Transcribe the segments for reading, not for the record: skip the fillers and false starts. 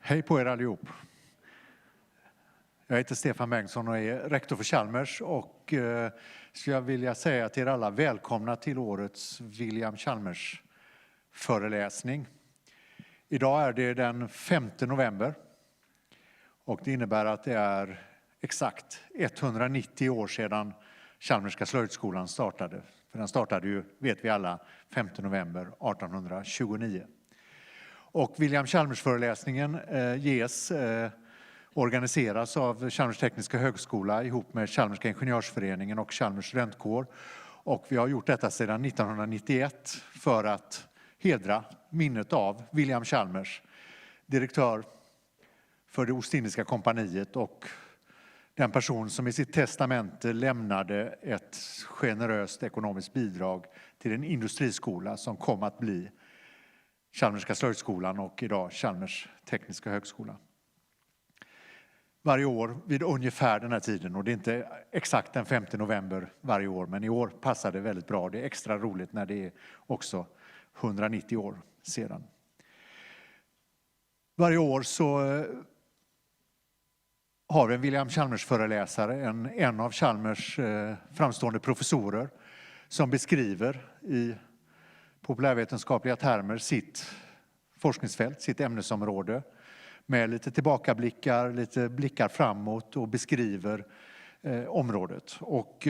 Hej på er allihop. Jag heter Stefan Bengtsson och är rektor för Chalmers och skulle vilja säga till er alla välkomna till årets William Chalmers föreläsning. Idag är det den 5 november och det innebär att det är exakt 190 år sedan Chalmerska slöjdskolan startade. För den startade ju, vet vi alla, 5 november 1829. Och William Chalmers föreläsningen organiseras av Chalmers tekniska högskola ihop med Chalmerska ingenjörsföreningen och Chalmers studentkår. Och vi har gjort detta sedan 1991 för att hedra minnet av William Chalmers, direktör för det Ostindiska kompaniet och den person som i sitt testamente lämnade ett generöst ekonomiskt bidrag till en industriskola som kom att bli Chalmerska slöjdskolan och idag Chalmers tekniska högskola. Varje år vid ungefär den här tiden, och det är inte exakt den 5 november varje år, men i år passar det väldigt bra. Det är extra roligt när det är också 190 år sedan. Varje år så har vi en William Chalmers föreläsare, en av Chalmers framstående professorer som beskriver i populärvetenskapliga termer sitt forskningsfält, sitt ämnesområde med lite tillbakablickar, lite blickar framåt och beskriver området. Och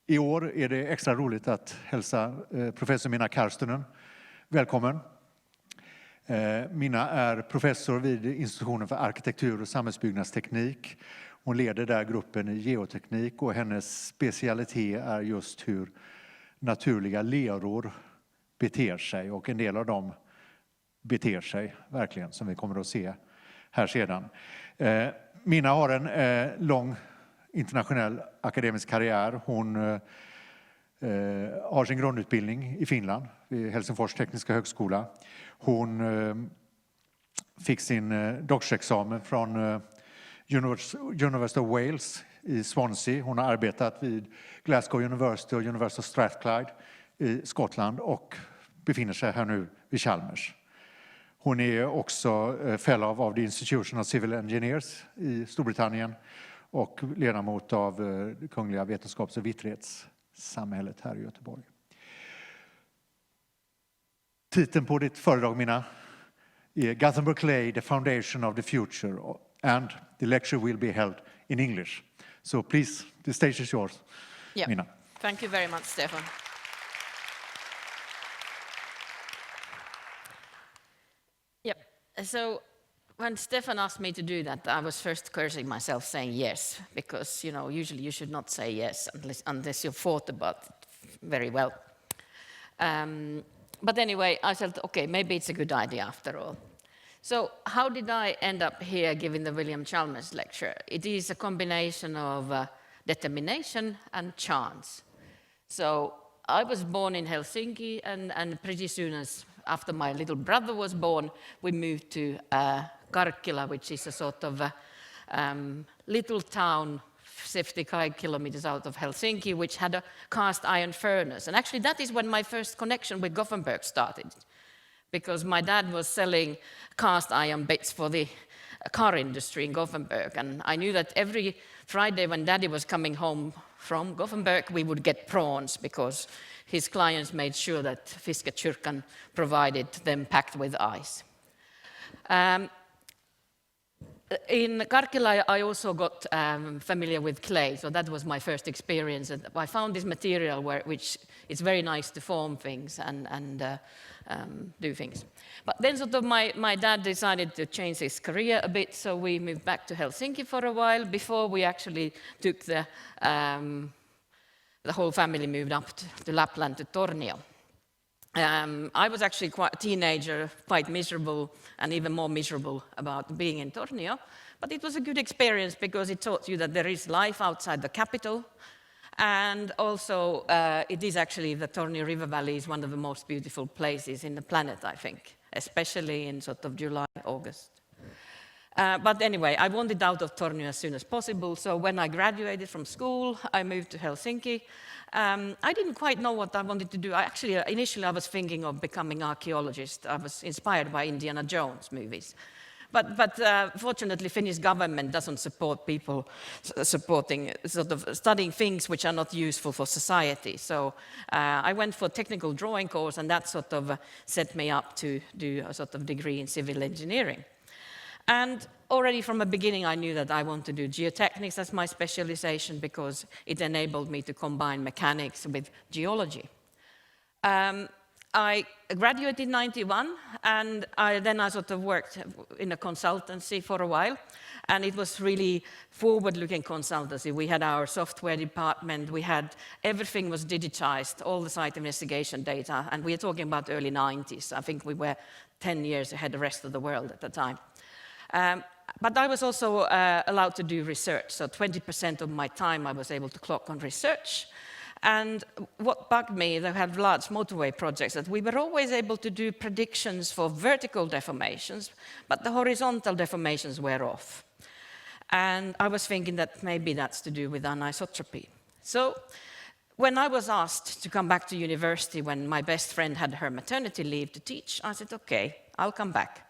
i år är det extra roligt att hälsa professor Minna Karstunen välkommen. Minna är professor vid institutionen för arkitektur och samhällsbyggnadsteknik. Hon leder där gruppen i geoteknik och hennes specialitet är just hur naturliga leror beter sig, och en del av dem beter sig verkligen, som vi kommer att se här sedan. Minna har en lång internationell akademisk karriär. Hon har sin grundutbildning i Finland vid Helsingfors tekniska högskola. Hon fick sin doktorsexamen från University of Wales i Swansea. Hon har arbetat vid Glasgow University och University of Strathclyde i Skottland och befinner sig här nu vid Chalmers. Hon är också fellow of the Institution of Civil Engineers i Storbritannien och ledamot av det Kungliga vetenskaps- och vitterhetssamhället här i Göteborg. Titeln på ditt föredrag, Minna, är Gothenburg Clay, the Foundation of the Future, and the lecture will be held in English. So please, the stage is yours, Minna. Thank you very much, Stefan. So when Stefan asked me to do that, I was first cursing myself saying yes, because, usually you should not say yes unless you've thought about it very well. But anyway, I felt, okay, maybe it's a good idea after all. So how did I end up here giving the William Chalmers lecture? It is a combination of determination and chance. So I was born in Helsinki, and pretty soon after my little brother was born, we moved to Karkkila, which is a sort of little town 75 kilometers out of Helsinki, which had a cast iron furnace. And actually that is when my first connection with Gothenburg started, because my dad was selling cast iron bits for the car industry in Gothenburg. And I knew that every Friday when Daddy was coming home from Gothenburg, we would get prawns, because his clients made sure that Fiskekyrkan provided them packed with ice. In Karkkila, I also got familiar with clay, so that was my first experience. And I found this material which is very nice to form things and do things. But then sort of my dad decided to change his career a bit, so we moved back to Helsinki for a while before we actually took the whole family moved up to Lapland, to Tornio. I was actually quite a teenager, quite miserable, and even more miserable about being in Tornio. But it was a good experience because it taught you that there is life outside the capital. And also, it is actually, the Tornio River Valley is one of the most beautiful places in the planet, I think, especially in sort of July, August. But anyway, I wanted out of Tornio as soon as possible. So when I graduated from school, I moved to Helsinki. I didn't quite know what I wanted to do. Initially I was thinking of becoming an archaeologist. I was inspired by Indiana Jones movies. But fortunately, Finnish government doesn't support people supporting, sort of studying things which are not useful for society. So I went for a technical drawing course, and that sort of set me up to do a sort of degree in civil engineering. And already from the beginning, I knew that I wanted to do geotechnics as my specialization because it enabled me to combine mechanics with geology. I graduated in '91, and then I sort of worked in a consultancy for a while, and it was really forward-looking consultancy. We had our software department, everything was digitized, all the site investigation data, and we are talking about early '90s. I think we were 10 years ahead of the rest of the world at the time. But I was also allowed to do research, so 20% of my time I was able to clock on research. And what bugged me, they had large motorway projects, that we were always able to do predictions for vertical deformations, but the horizontal deformations were off. And I was thinking that maybe that's to do with anisotropy. So when I was asked to come back to university when my best friend had her maternity leave to teach, I said, okay, I'll come back.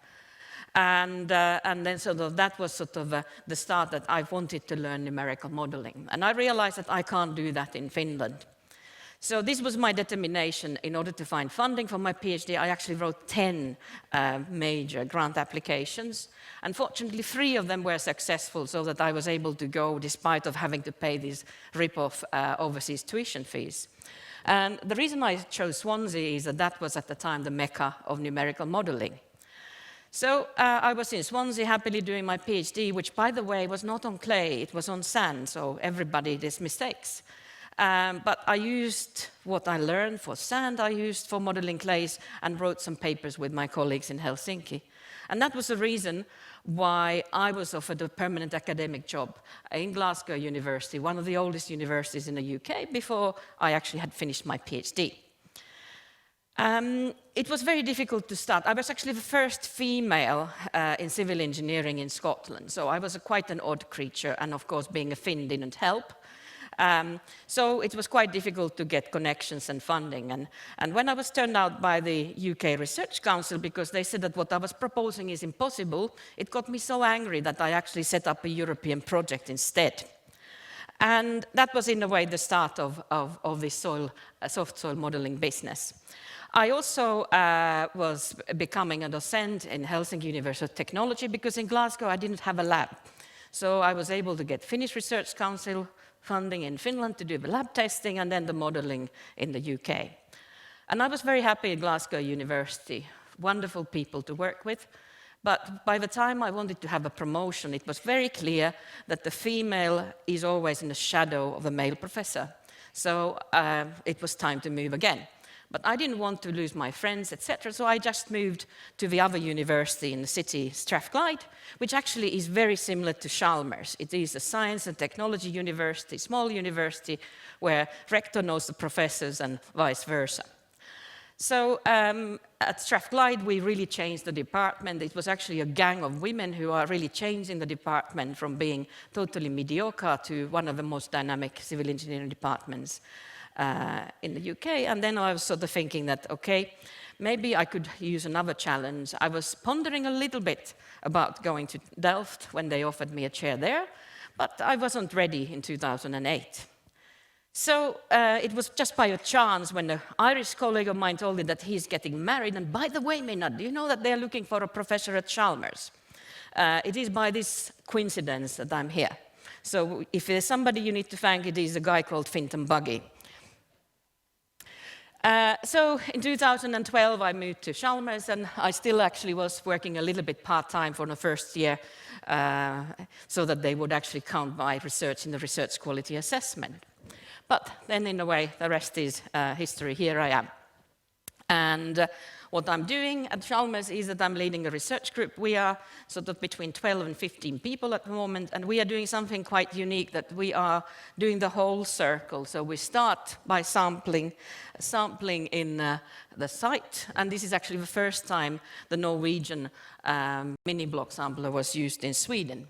And then sort of that was sort of the start that I wanted to learn numerical modeling. And I realized that I can't do that in Finland. So this was my determination. In order to find funding for my PhD, I actually wrote 10 major grant applications. Unfortunately, 3 of them were successful, so that I was able to go despite of having to pay these rip-off overseas tuition fees. And the reason I chose Swansea is that that was at the time the mecca of numerical modeling. So I was in Swansea happily doing my PhD, which, by the way, was not on clay, it was on sand, so everybody did mistakes. But I used what I learned for sand, I used for modeling clays, and wrote some papers with my colleagues in Helsinki. And that was the reason why I was offered a permanent academic job in Glasgow University, one of the oldest universities in the UK, before I actually had finished my PhD. It was very difficult to start. I was actually the first female in civil engineering in Scotland, so I was quite an odd creature, and of course being a Finn didn't help. So it was quite difficult to get connections and funding. And when I was turned out by the UK Research Council because they said that what I was proposing is impossible, it got me so angry that I actually set up a European project instead. And that was in a way the start of this soft soil modeling business. I also was becoming a docent in Helsinki University of Technology because in Glasgow I didn't have a lab. So I was able to get Finnish Research Council funding in Finland to do the lab testing and then the modeling in the UK. And I was very happy at Glasgow University, wonderful people to work with. But by the time I wanted to have a promotion, it was very clear that the female is always in the shadow of a male professor. So it was time to move again. But I didn't want to lose my friends, etc. So I just moved to the other university in the city, Strathclyde, which actually is very similar to Chalmers. It is a science and technology university, small university, where rector knows the professors and vice versa. So at Strathclyde, we really changed the department. It was actually a gang of women who are really changing the department from being totally mediocre to one of the most dynamic civil engineering departments in the UK. And then I was sort of thinking that, okay, maybe I could use another challenge. I was pondering a little bit about going to Delft when they offered me a chair there, but I wasn't ready in 2008. So it was just by a chance when an Irish colleague of mine told me that he's getting married. And by the way, Minna, do you know that they're looking for a professor at Chalmers? It is by this coincidence that I'm here. So if there's somebody you need to thank, it is a guy called Fintan Buggy. So in 2012, I moved to Chalmers, and I still actually was working a little bit part-time for the first year so that they would actually count my research in the research quality assessment. But then, in a way, the rest is history. Here I am. And what I'm doing at Chalmers is that I'm leading a research group. We are sort of between 12 and 15 people at the moment, and we are doing something quite unique, that we are doing the whole circle. So we start by sampling in the site, and this is actually the first time the Norwegian mini block sampler was used in Sweden.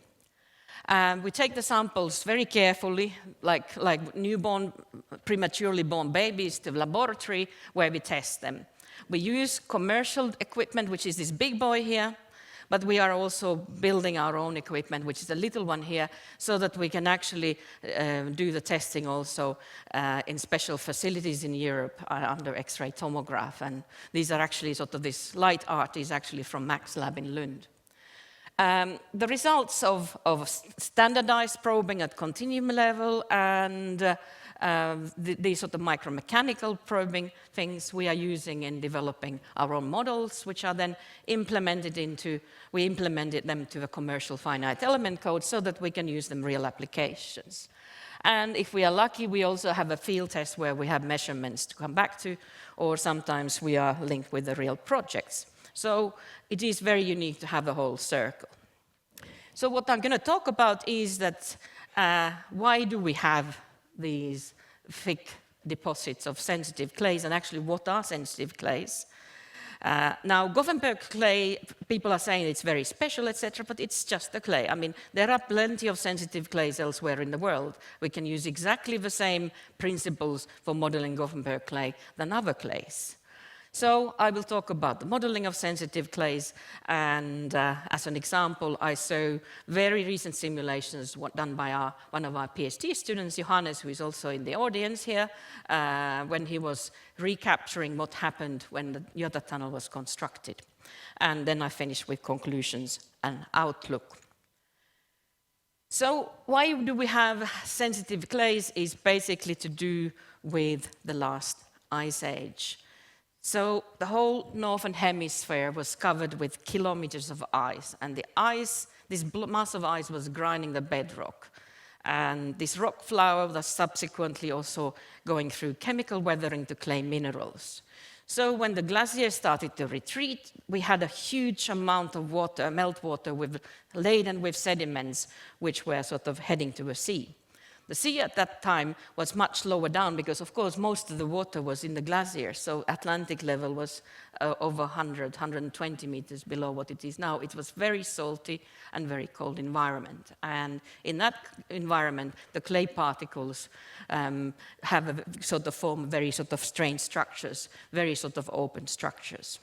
We take the samples very carefully, like newborn, prematurely born babies, to the laboratory where we test them. We use commercial equipment, which is this big boy here, but we are also building our own equipment, which is a little one here, so that we can actually do the testing also in special facilities in Europe under X-ray tomograph. And these are actually sort of, this light art is actually from Max Lab in Lund. The results of standardized probing at continuum level and these sort of micromechanical probing things we are using in developing our own models, which are then implemented we implemented them to the commercial finite element code so that we can use them in real applications. And if we are lucky, we also have a field test where we have measurements to come back to, or sometimes we are linked with the real projects. So it is very unique to have a whole circle. So what I'm going to talk about is that why do we have these thick deposits of sensitive clays, and actually what are sensitive clays? Now, Gothenburg clay, people are saying it's very special, etc., but it's just a clay. I mean, there are plenty of sensitive clays elsewhere in the world. We can use exactly the same principles for modeling Gothenburg clay than other clays. So I will talk about the modeling of sensitive clays, and as an example, I saw very recent simulations done by one of our PhD students, Johannes, who is also in the audience here, when he was recapturing what happened when the Göta tunnel was constructed. And then I finished with conclusions and outlook. So why do we have sensitive clays is basically to do with the last ice age. So the whole northern hemisphere was covered with kilometers of ice, and the ice, this mass of ice was grinding the bedrock. And this rock flour was subsequently also going through chemical weathering to clay minerals. So when the glaciers started to retreat, we had a huge amount of water, meltwater, laden with sediments, which were sort of heading to a sea. The sea at that time was much lower down because, of course, most of the water was in the glaciers. So Atlantic level was over 100, 120 meters below what it is now. It was very salty and very cold environment. And in that environment, the clay particles have a sort of form very sort of strange structures, very sort of open structures.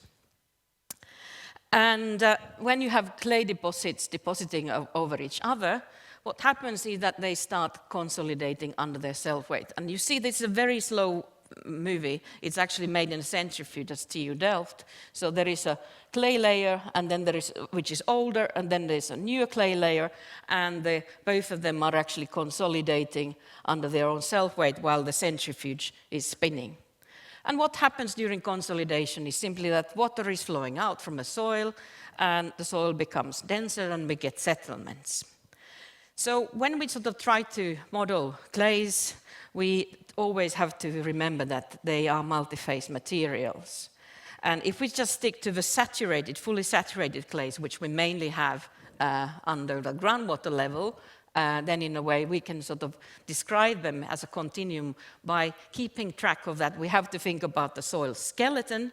And when you have clay deposits depositing over each other, what happens is that they start consolidating under their self-weight. And you see this is a very slow movie. It's actually made in a centrifuge at TU Delft. So there is a clay layer, and then there is, which is older, and then there's a newer clay layer, and both of them are actually consolidating under their own self-weight while the centrifuge is spinning. And what happens during consolidation is simply that water is flowing out from the soil, and the soil becomes denser, and we get settlements. So when we sort of try to model clays, we always have to remember that they are multi-phase materials. And if we just stick to the saturated, fully saturated clays, which we mainly have under the groundwater level, then in a way we can sort of describe them as a continuum by keeping track of that. We have to think about the soil skeleton,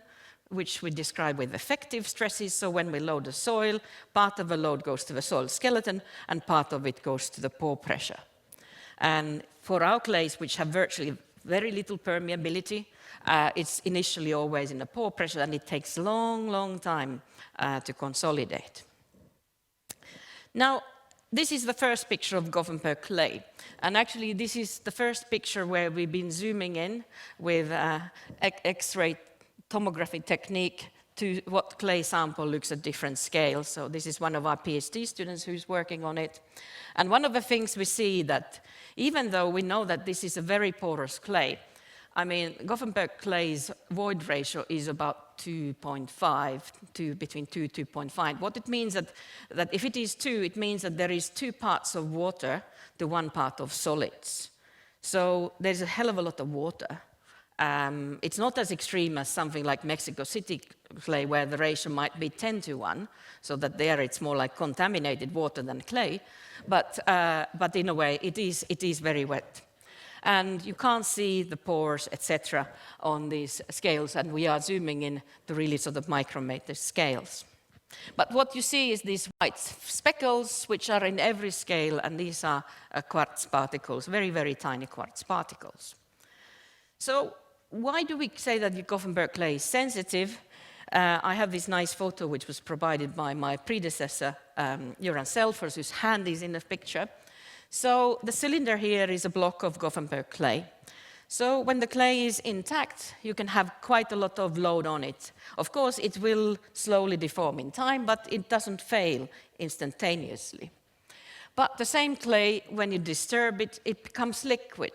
which we describe with effective stresses. So when we load the soil, part of the load goes to the soil skeleton and part of it goes to the pore pressure. And for our clays, which have virtually very little permeability, it's initially always in the pore pressure, and it takes a long, long time to consolidate. Now, this is the first picture of Gothenburg clay. And actually, this is the first picture where we've been zooming in with X-ray tomography technique to what clay sample looks at different scales. So this is one of our PhD students who's working on it. And one of the things we see that even though we know that this is a very porous clay, I mean, Gothenburg clay's void ratio is about 2.5, between 2 and 2.5. What it means that if it is 2, it means that there is 2 parts of water to 1 part of solids. So there's a hell of a lot of water. It's not as extreme as something like Mexico City clay, where the ratio might be 10 to 1, so that there it's more like contaminated water than clay. But in a way, it is very wet. And you can't see the pores, etc., on these scales, and we are zooming in to really sort of micrometer scales. But what you see is these white speckles, which are in every scale, and these are quartz particles, very, very tiny quartz particles. So why do we say that the Gothenburg clay is sensitive? I have this nice photo which was provided by my predecessor, Göran Selfors, whose hand is in the picture. So the cylinder here is a block of Gothenburg clay. So when the clay is intact, you can have quite a lot of load on it. Of course, it will slowly deform in time, but it doesn't fail instantaneously. But the same clay, when you disturb it, it becomes liquid.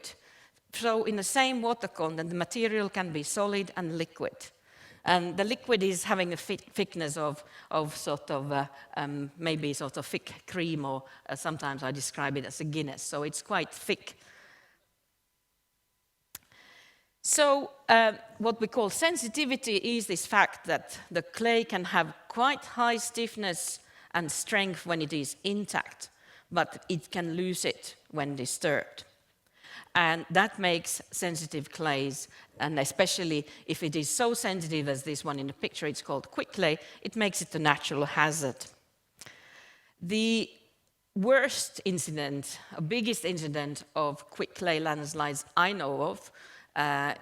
So in the same water content, the material can be solid and liquid. And the liquid is having a thickness of sort of, maybe sort of thick cream, or sometimes I describe it as a Guinness, so it's quite thick. So what we call sensitivity is this fact that the clay can have quite high stiffness and strength when it is intact, but it can lose it when disturbed. And that makes sensitive clays, and especially if it is so sensitive as this one in the picture, it's called quick clay, it makes it a natural hazard. The worst incident, biggest incident of quick clay landslides I know of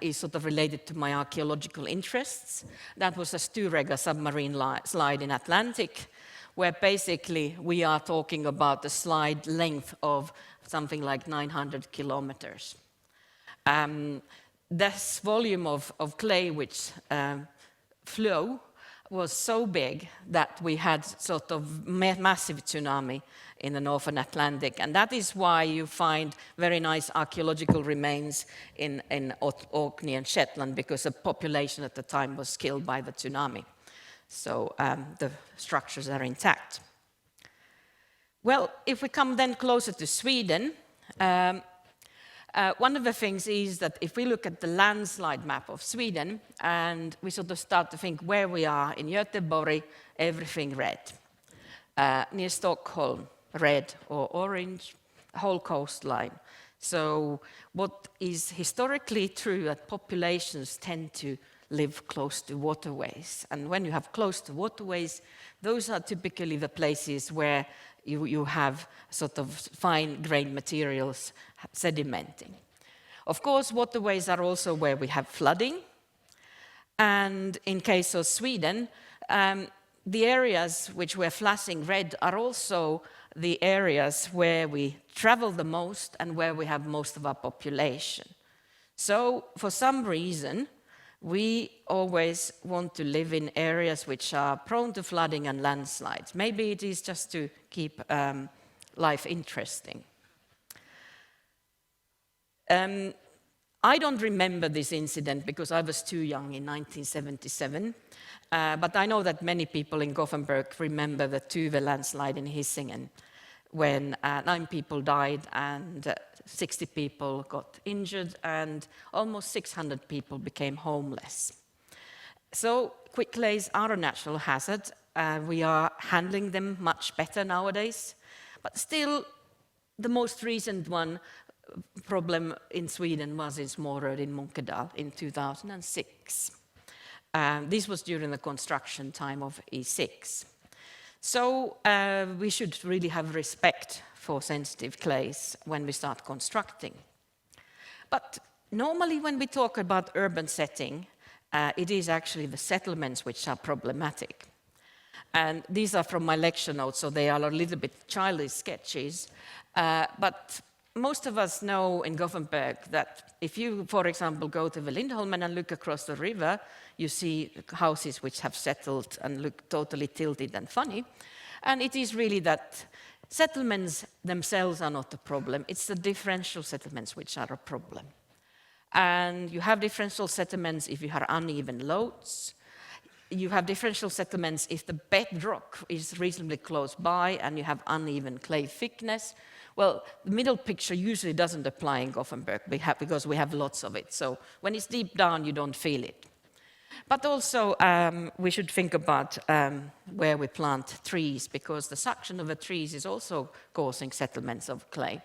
is sort of related to my archaeological interests. That was a Sturega submarine slide in Atlantic, where basically we are talking about the slide length of something like 900 kilometers. This volume of clay which flew was so big that we had sort of massive tsunami in the Northern Atlantic, and that is why you find very nice archaeological remains in Orkney and Shetland, because the population at the time was killed by the tsunami. So the structures are intact. Well, if we come then closer to Sweden, one of the things is that if we look at the landslide map of Sweden and we sort of start to think where we are in Gothenburg, everything red. Near Stockholm, red or orange, whole coastline. So what is historically true that populations tend to live close to waterways. And when you have close to waterways, those are typically the places where you have sort of fine-grained materials sedimenting. Of course, waterways are also where we have flooding. And in case of Sweden, the areas which we're flashing red are also the areas where we travel the most and where we have most of our population. So for some reason, we always want to live in areas which are prone to flooding and landslides. Maybe it is just to keep life interesting. I don't remember this incident because I was too young in 1977, but I know that many people in Gothenburg remember the Tuve landslide in Hisingen, when 9 people died and 60 people got injured and almost 600 people became homeless. So quick clays are a natural hazard. We are handling them much better nowadays, but still the most recent problem in Sweden was in Småröd in Moncada in 2006. This was during the construction time of E6. So we should really have respect for sensitive clays when we start constructing. But normally when we talk about urban setting, it is actually the settlements which are problematic. And these are from my lecture notes, so they are a little bit childish sketches. But most of us know in Gothenburg that if you, for example, go to the Lindholmen and look across the river, you see houses which have settled and look totally tilted and funny. And it is really that settlements themselves are not a problem. It's the differential settlements which are a problem. And you have differential settlements if you have uneven loads. You have differential settlements if the bedrock is reasonably close by and you have uneven clay thickness. Well, the middle picture usually doesn't apply in Gothenburg because we have lots of it. So when it's deep down, you don't feel it. But also, we should think about where we plant trees, because the suction of the trees is also causing settlements of clay,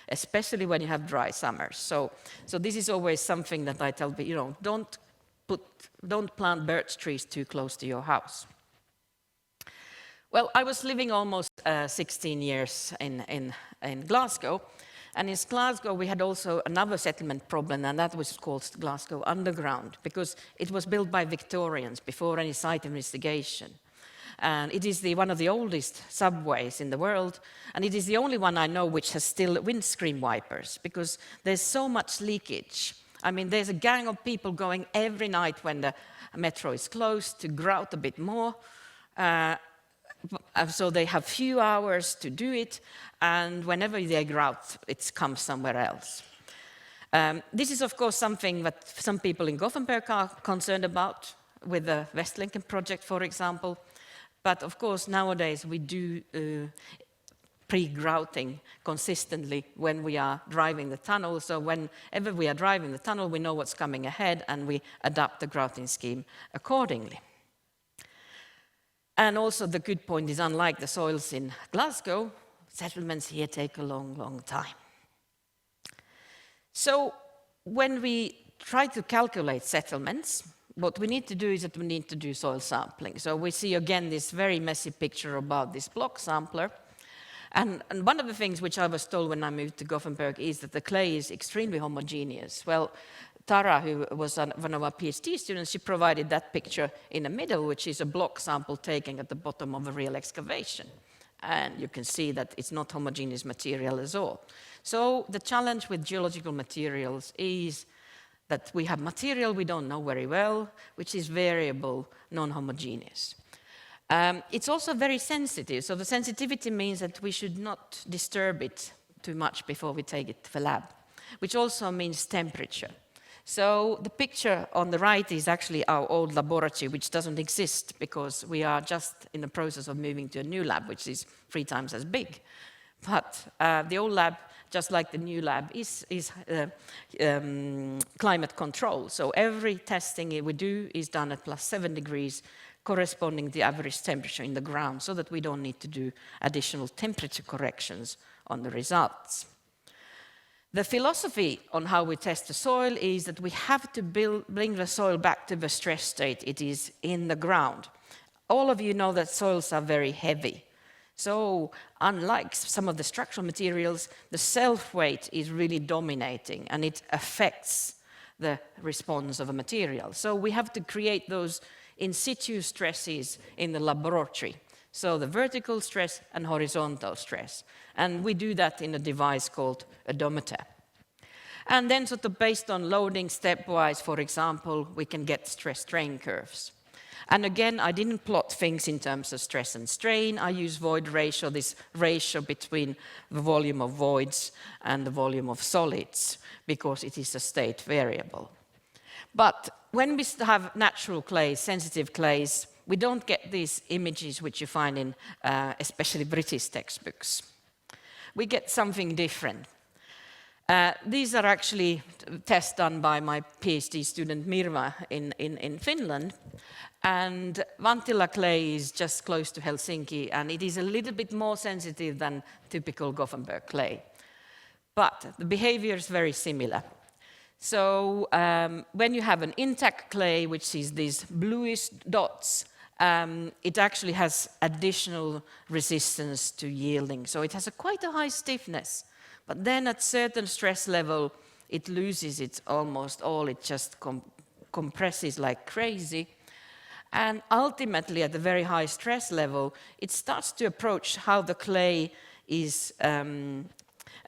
especially when you have dry summers. So this is always something that I tell people, don't plant birch trees too close to your house. Well, I was living almost 16 years in Glasgow, And in Glasgow, we had also another settlement problem, and that was called Glasgow Underground, because it was built by Victorians before any site investigation. And it is one of the oldest subways in the world, and it is the only one I know which has still windscreen wipers, because there's so much leakage. I mean, there's a gang of people going every night when the metro is closed to grout a bit more. So they have few hours to do it, and whenever they grout, it comes somewhere else. This is, of course, something that some people in Gothenburg are concerned about, with the Västlänken project, for example. But of course, nowadays we do pre-grouting consistently when we are driving the tunnel. So whenever we are driving the tunnel, we know what's coming ahead, and we adapt the grouting scheme accordingly. And also the good point is, unlike the soils in Glasgow, settlements here take a long, long time. So when we try to calculate settlements, what we need to do is that we need to do soil sampling. So we see again this very messy picture about this block sampler. And one of the things which I was told when I moved to Gothenburg is that the clay is extremely homogeneous. Well, Tara, who was one of our PhD students, she provided that picture in the middle, which is a block sample taken at the bottom of a real excavation. And you can see that it's not homogeneous material at all. So the challenge with geological materials is that we have material we don't know very well, which is variable, non-homogeneous. It's also very sensitive, so the sensitivity means that we should not disturb it too much before we take it to the lab, which also means temperature. So the picture on the right is actually our old laboratory, which doesn't exist because we are just in the process of moving to a new lab, which is 3 times as big. But the old lab, just like the new lab, is climate control. So every testing we do is done at +7 degrees, corresponding to the average temperature in the ground, so that we don't need to do additional temperature corrections on the results. The philosophy on how we test the soil is that we have to bring the soil back to the stress state it is in the ground. All of you know that soils are very heavy. So unlike some of the structural materials, the self-weight is really dominating, and it affects the response of a material. So we have to create those in situ stresses in the laboratory. So the vertical stress and horizontal stress. And we do that in a device called odometer. And then sort of based on loading stepwise, for example, we can get stress-strain curves. And again, I didn't plot things in terms of stress and strain. I use void ratio, this ratio between the volume of voids and the volume of solids, because it is a state variable. But when we have natural clays, sensitive clays, we don't get these images which you find in especially British textbooks. We get something different. These are actually tests done by my PhD student Mirva in Finland. And Vanttila clay is just close to Helsinki, and it is a little bit more sensitive than typical Gothenburg clay. But the behavior is very similar. So when you have an intact clay, which is these bluish dots, it actually has additional resistance to yielding. So it has quite a high stiffness. But then at certain stress level, it loses its almost all. It just compresses like crazy. And ultimately, at the very high stress level, it starts to approach how the clay is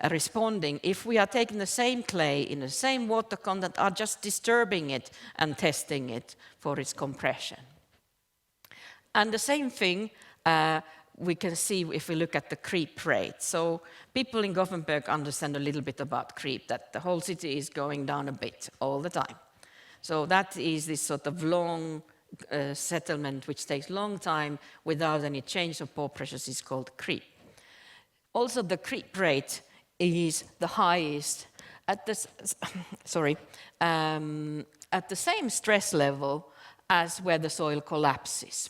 responding. If we are taking the same clay in the same water content, are just disturbing it and testing it for its compression. And the same thing we can see if we look at the creep rate. So people in Gothenburg understand a little bit about creep, that the whole city is going down a bit all the time. So that is this sort of long settlement which takes long time without any change of pore pressures is called creep. Also the creep rate is the highest at the, at the same stress level as where the soil collapses.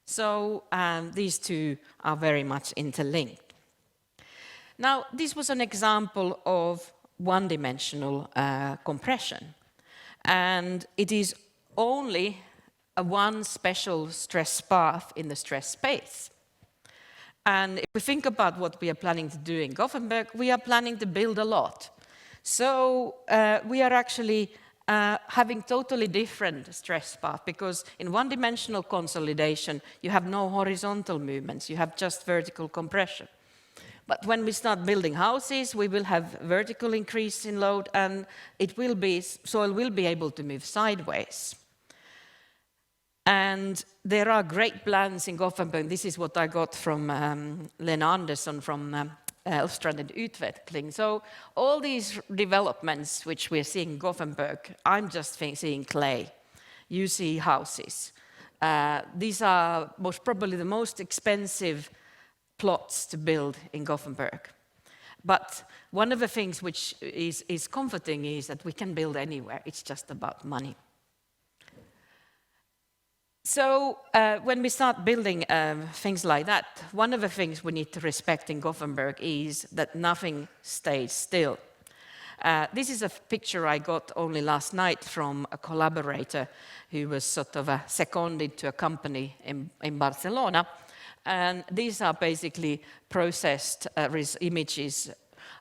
So these two are very much interlinked. Now, this was an example of one-dimensional compression. And it is only a one special stress path in the stress space. And if we think about what we are planning to do in Gothenburg, we are planning to build a lot. So we are actually having totally different stress path, because in one-dimensional consolidation, you have no horizontal movements, you have just vertical compression. But when we start building houses, we will have vertical increase in load, and soil will be able to move sideways. And there are great plans in Gothenburg. This is what I got from Lena Andersson from Elfstranded Utveckling. So all these developments which we're seeing in Gothenburg, I'm just seeing clay. You see houses. These are most probably the most expensive plots to build in Gothenburg. But one of the things which is comforting is that we can build anywhere. It's just about money. So when we start building things like that, one of the things we need to respect in Gothenburg is that nothing stays still. This is a picture I got only last night from a collaborator who was sort of seconded to a company in Barcelona. And these are basically processed images,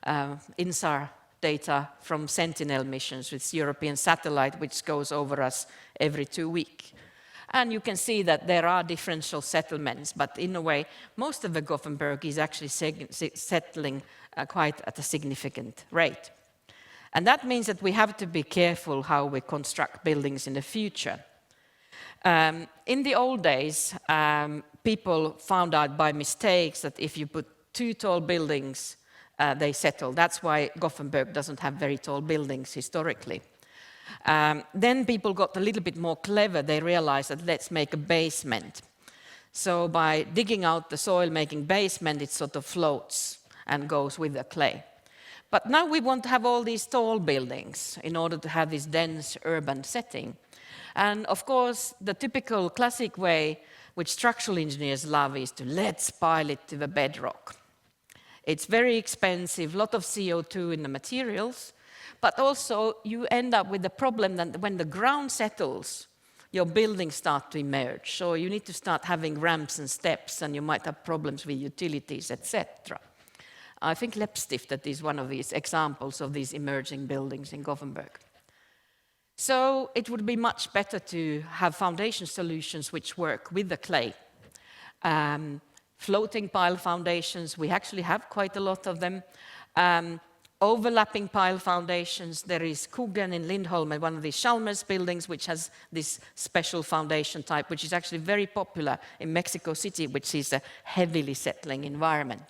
INSAR data from Sentinel missions with European satellite, which goes over us every 2 weeks. And you can see that there are differential settlements, but in a way, most of the Gothenburg is actually settling quite at a significant rate. And that means that we have to be careful how we construct buildings in the future. In the old days, people found out by mistakes that if you put 2 tall buildings, they settle. That's why Gothenburg doesn't have very tall buildings historically. Then people got a little bit more clever. They realized that let's make a basement. So by digging out the soil, making basement, it sort of floats and goes with the clay. But now we want to have all these tall buildings in order to have this dense urban setting. And of course, the typical classic way, which structural engineers love, is to let's pile it to the bedrock. It's very expensive, a lot of CO2 in the materials. But also, you end up with the problem that when the ground settles, your buildings start to emerge. So you need to start having ramps and steps, and you might have problems with utilities, etc. I think Läppstiftet is one of these examples of these emerging buildings in Gothenburg. So it would be much better to have foundation solutions which work with the clay. Floating pile foundations, we actually have quite a lot of them. Overlapping pile foundations, there is Kuggen in Lindholm, one of the Chalmers buildings, which has this special foundation type, which is actually very popular in Mexico City, which is a heavily settling environment.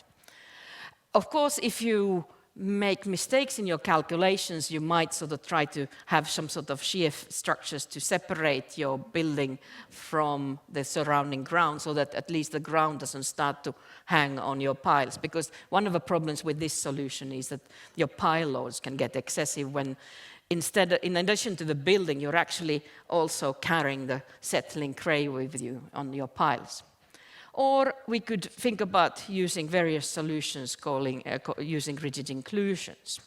Of course, if you make mistakes in your calculations, you might sort of try to have some sort of shear structures to separate your building from the surrounding ground, so that at least the ground doesn't start to hang on your piles. Because one of the problems with this solution is that your pile loads can get excessive when in addition to the building, you're actually also carrying the settling clay with you on your piles. Or we could think about using various solutions using rigid inclusions.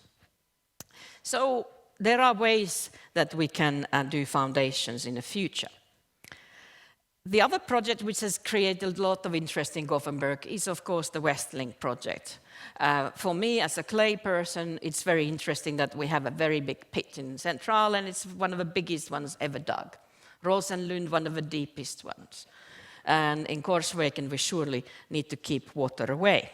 So there are ways that we can do foundations in the future. The other project which has created a lot of interest in Gothenburg is, of course, the Västlänken project. For me, as a clay person, it's very interesting that we have a very big pit in Central, and it's one of the biggest ones ever dug. Rosenlund, one of the deepest ones. And in Korsvägen, we surely need to keep water away.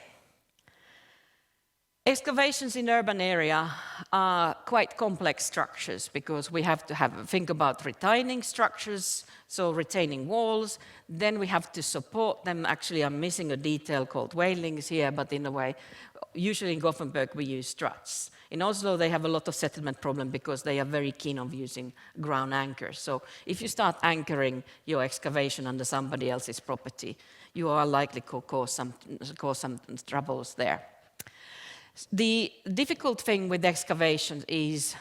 Excavations in urban area are quite complex structures, because we have to think about retaining structures, so retaining walls. Then we have to support them. Actually, I'm missing a detail called railings here, but in a way, usually in Gothenburg, we use struts. In Oslo, they have a lot of settlement problem because they are very keen on using ground anchors. So if you start anchoring your excavation under somebody else's property, you are likely to cause some troubles there. The difficult thing with excavation is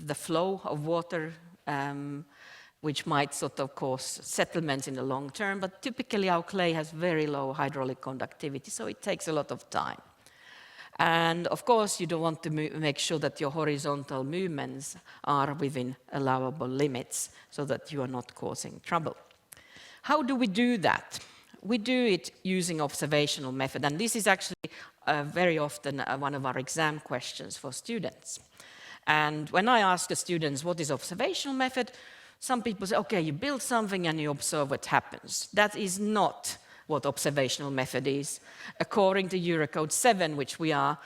the flow of water, which might sort of cause settlements in the long term. But typically, our clay has very low hydraulic conductivity, so it takes a lot of time. And of course, you don't want to make sure that your horizontal movements are within allowable limits so that you are not causing trouble. How do we do that? we do it using observational method, and this is actually very often one of our exam questions for students. And when I ask the students what is observational method, some people say, okay, you build something and you observe what happens. That is not what observational method is, according to Eurocode 7, which we are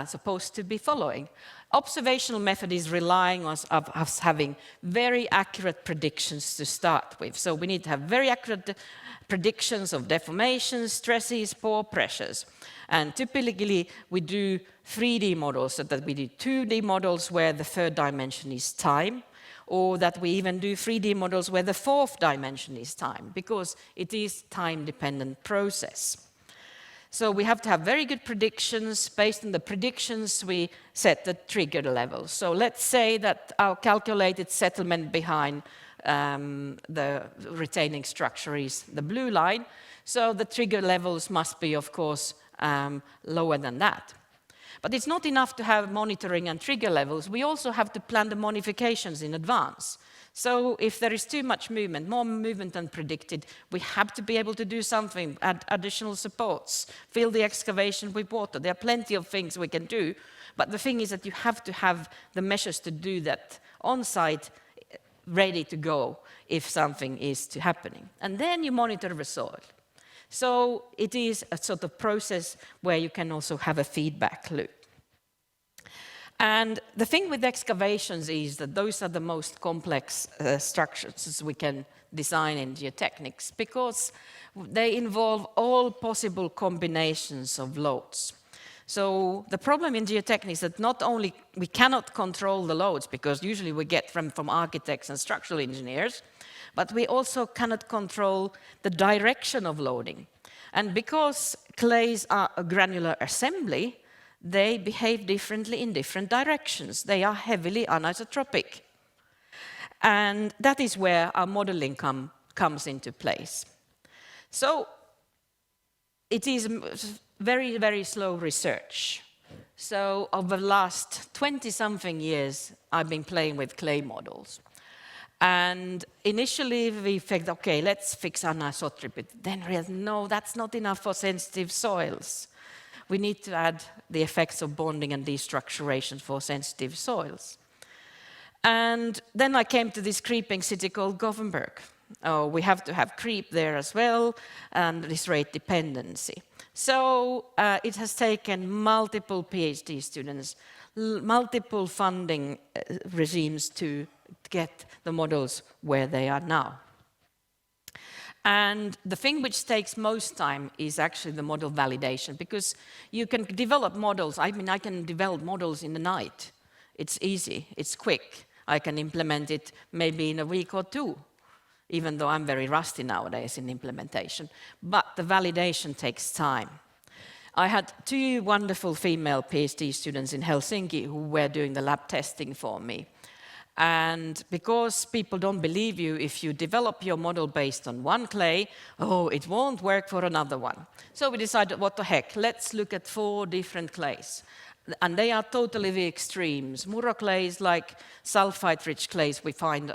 supposed to be following. Observational method is relying on us having very accurate predictions to start with. So we need to have very accurate predictions of deformations, stresses, pore pressures. And typically we do 3D models, so that we do 2D models where the third dimension is time, or that we even do 3D models where the fourth dimension is time, because it is time-dependent process. So we have to have very good predictions. Based on the predictions, we set the trigger level. So let's say that our calculated settlement behind the retaining structure is the blue line. So the trigger levels must be, of course, lower than that. But it's not enough to have monitoring and trigger levels. We also have to plan the modifications in advance. So if there is too much movement, more movement than predicted, we have to be able to do something, add additional supports, fill the excavation with water. There are plenty of things we can do, but the thing is that you have to have the measures to do that on site, ready to go if something is happening. And then you monitor the soil. So it is a sort of process where you can also have a feedback loop. And the thing with excavations is that those are the most complex structures we can design in geotechnics, because they involve all possible combinations of loads. So the problem in geotechnics is that not only we cannot control the loads, because usually we get them from architects and structural engineers, but we also cannot control the direction of loading. And because clays are a granular assembly, they behave differently in different directions. They are heavily anisotropic. And that is where our modeling comes into place. So it is very, very slow research. So over the last 20-something years, I've been playing with clay models. And initially we figured, okay, let's fix anisotropy. Then we realized, no, that's not enough for sensitive soils. We need to add the effects of bonding and destructuration for sensitive soils. And then I came to this creeping city called Gothenburg. Oh, we have to have creep there as well, and this rate dependency. So it has taken multiple PhD students, multiple funding regimes to get the models where they are now. And the thing which takes most time is actually the model validation, because you can develop models. I mean, I can develop models in a night. It's easy, it's quick. I can implement it maybe in a week or two, even though I'm very rusty nowadays in implementation. But the validation takes time. I had 2 wonderful female PhD students in Helsinki who were doing the lab testing for me. And because people don't believe you if you develop your model based on one clay, oh, it won't work for another one. So we decided, what the heck, let's look at 4 different clays. And they are totally the extremes. Muro clays, like sulfite-rich clays we find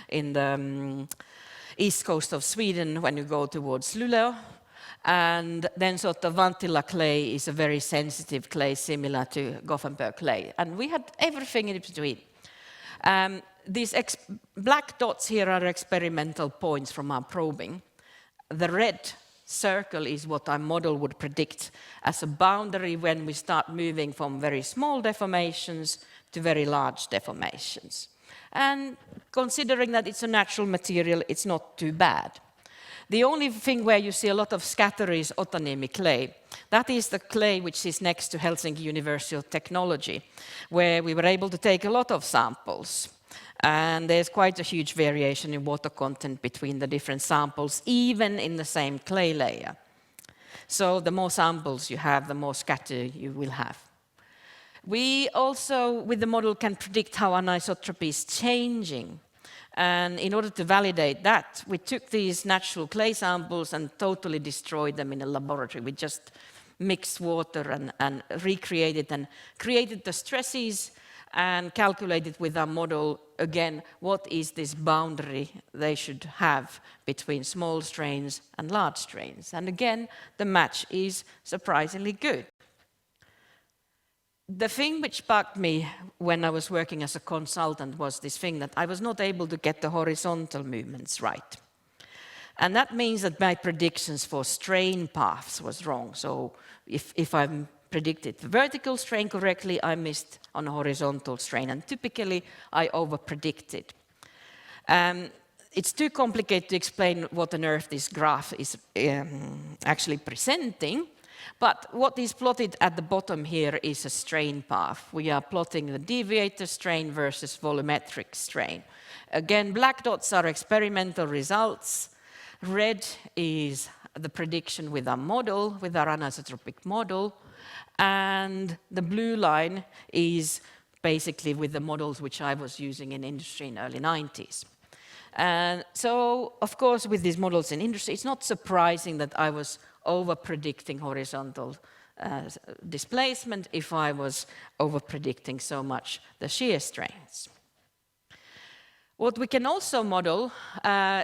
in the east coast of Sweden when you go towards Luleå. And then sort of Vantila clay is a very sensitive clay, similar to Gothenburg clay. And we had everything in between. These black dots here are experimental points from our probing. The red circle is what our model would predict as a boundary when we start moving from very small deformations to very large deformations. And considering that it's a natural material, it's not too bad. The only thing where you see a lot of scatter is Otaniemi clay. That is the clay which is next to Helsinki University of Technology, where we were able to take a lot of samples. And there's quite a huge variation in water content between the different samples, even in the same clay layer. So the more samples you have, the more scatter you will have. We also, with the model, can predict how anisotropy is changing. And in order to validate that, we took these natural clay samples and totally destroyed them in a laboratory. We just mixed water and recreated and created the stresses and calculated with our model, again, what is this boundary they should have between small strains and large strains. And again, the match is surprisingly good. The thing which bugged me when I was working as a consultant was this thing that I was not able to get the horizontal movements right. And that means that my predictions for strain paths was wrong. So if I predicted the vertical strain correctly, I missed on a horizontal strain, and typically I over-predicted. It's too complicated to explain what on earth this graph is actually presenting. But what is plotted at the bottom here is a strain path. We are plotting the deviator strain versus volumetric strain. Again, black dots are experimental results. Red is the prediction with our model, with our anisotropic model. And the blue line is basically with the models which I was using in industry in the early 90s. And so, of course, with these models in industry, it's not surprising that I was over-predicting horizontal displacement if I was over-predicting so much the shear strains. What we can also model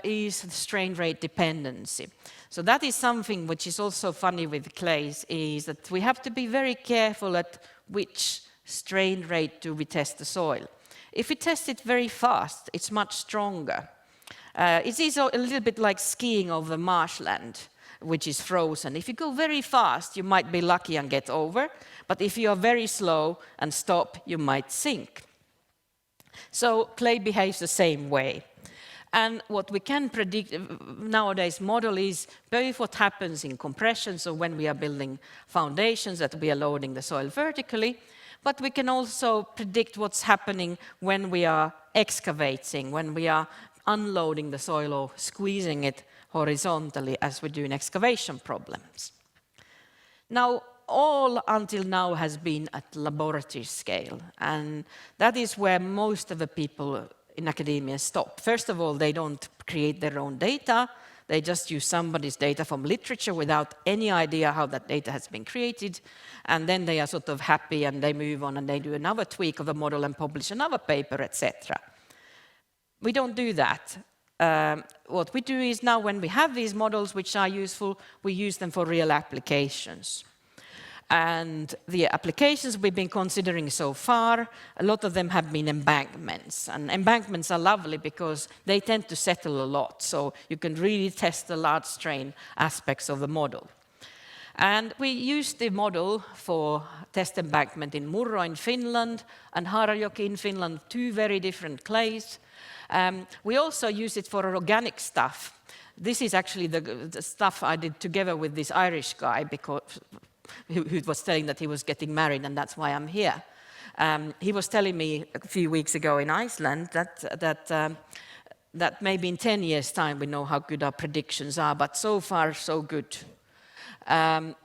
is the strain rate dependency. So that is something which is also funny with clays, is that we have to be very careful at which strain rate do we test the soil. If we test it very fast, it's much stronger. It is a little bit like skiing over marshland, which is frozen. If you go very fast, you might be lucky and get over, but if you are very slow and stop, you might sink. So clay behaves the same way. And what we can predict nowadays model is both what happens in compression, so when we are building foundations that we are loading the soil vertically, but we can also predict what's happening when we are excavating, when we are unloading the soil or squeezing it horizontally as we do in excavation problems. Now, all until now has been at laboratory scale, and that is where most of the people in academia stop. First of all, they don't create their own data. They just use somebody's data from literature without any idea how that data has been created, and then they are sort of happy and they move on and they do another tweak of the model and publish another paper, etc. We don't do that. What we do is now when we have these models which are useful, we use them for real applications. And the applications we've been considering so far, a lot of them have been embankments. And embankments are lovely because they tend to settle a lot. So you can really test the large strain aspects of the model. And we used the model for test embankment in Murro in Finland and Harajoki in Finland, two very different clays. We also use it for organic stuff. This is actually the stuff I did together with this Irish guy because who was telling that he was getting married, and that's why I'm here. He was telling me a few weeks ago in Iceland that maybe in 10 years' time we know how good our predictions are, but so far so good. And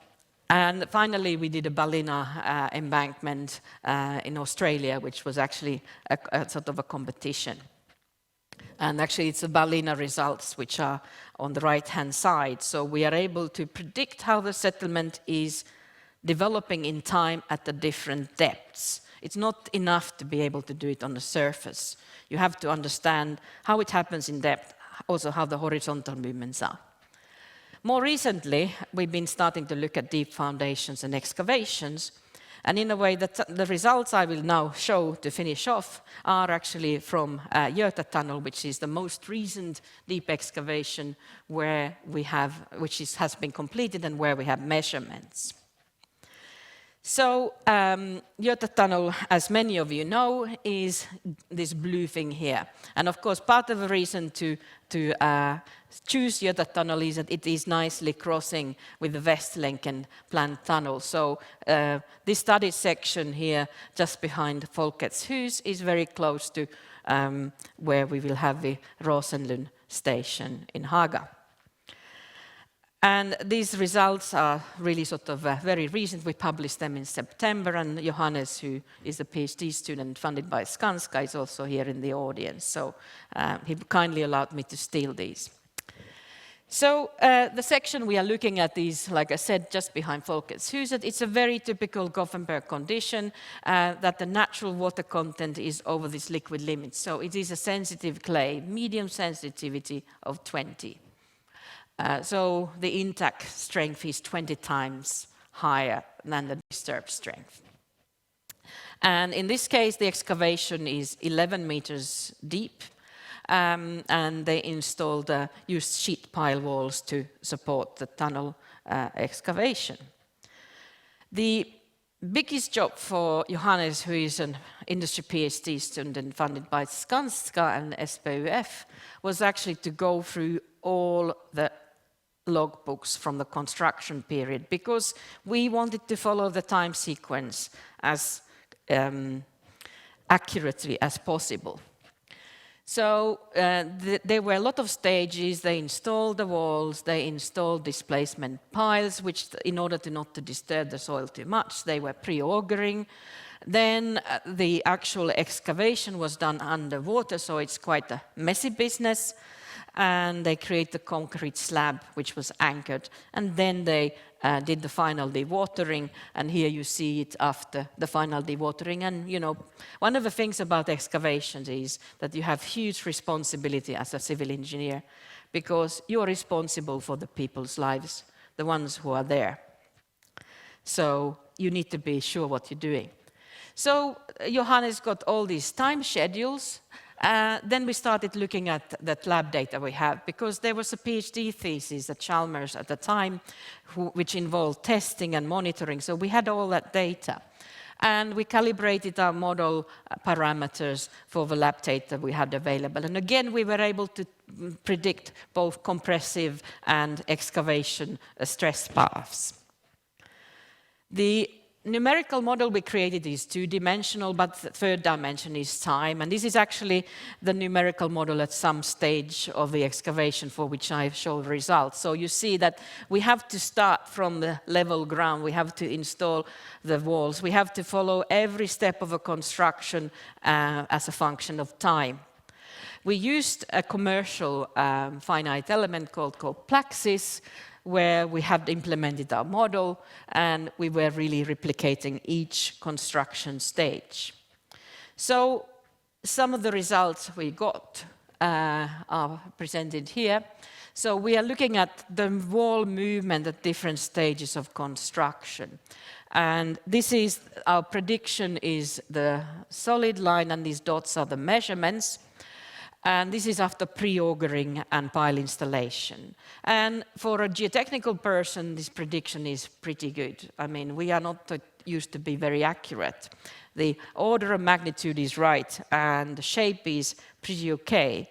finally, we did a Ballina embankment in Australia, which was actually a sort of a competition. And actually, it's the Ballina results, which are on the right-hand side. So we are able to predict how the settlement is developing in time at the different depths. It's not enough to be able to do it on the surface. You have to understand how it happens in depth, also how the horizontal movements are. More recently, we've been starting to look at deep foundations and excavations. And in a way, the results I will now show to finish off are actually from Göta Tunnel, which is the most recent deep excavation where we have, has been completed and where we have measurements. So Göta Tunnel, as many of you know, is this blue thing here. And of course, part of the reason to choose Göta Tunnel is that it is nicely crossing with the Västlänken planned tunnel. So this study section here, just behind Folkets Hus, is very close to where we will have the Rosenlund station in Haga. And these results are really sort of very recent. We published them in September, and Johannes, who is a PhD student funded by Skanska, is also here in the audience. So he kindly allowed me to steal these. So the section we are looking at is, like I said, just behind Folketshuset. It's a very typical Gothenburg condition that the natural water content is over this liquid limit. So it is a sensitive clay, medium sensitivity of 20. So the intact strength is 20 times higher than the disturbed strength. And in this case, the excavation is 11 meters deep. And they installed used sheet pile walls to support the tunnel excavation. The biggest job for Johannes, who is an industry PhD student funded by Skanska and SPUF, was actually to go through all the logbooks from the construction period, because we wanted to follow the time sequence as accurately as possible. So there were a lot of stages. They installed the walls, they installed displacement piles, which in order not to disturb the soil too much, they were pre-augering. Then the actual excavation was done underwater, so it's quite a messy business. And they create the concrete slab, which was anchored. And then they did the final dewatering, and here you see it after the final dewatering. And, you know, one of the things about excavations is that you have huge responsibility as a civil engineer, because you're responsible for the people's lives, the ones who are there. So you need to be sure what you're doing. So Johannes got all these time schedules. Then we started looking at that lab data we have, because there was a PhD thesis at Chalmers at the time which involved testing and monitoring. So we had all that data. And we calibrated our model parameters for the lab data we had available. And again, we were able to predict both compressive and excavation stress paths. The numerical model we created is two-dimensional, but the third dimension is time. And this is actually the numerical model at some stage of the excavation for which I show results. So you see that we have to start from the level ground. We have to install the walls. We have to follow every step of a construction as a function of time. We used a commercial finite element called Plaxis, where we had implemented our model, and we were really replicating each construction stage. So some of the results we got are presented here. So we are looking at the wall movement at different stages of construction. And this is, our prediction is the solid line, and these dots are the measurements. And this is after pre-augering and pile installation. And for a geotechnical person, this prediction is pretty good. I mean, we are not used to be very accurate. The order of magnitude is right, and the shape is pretty okay.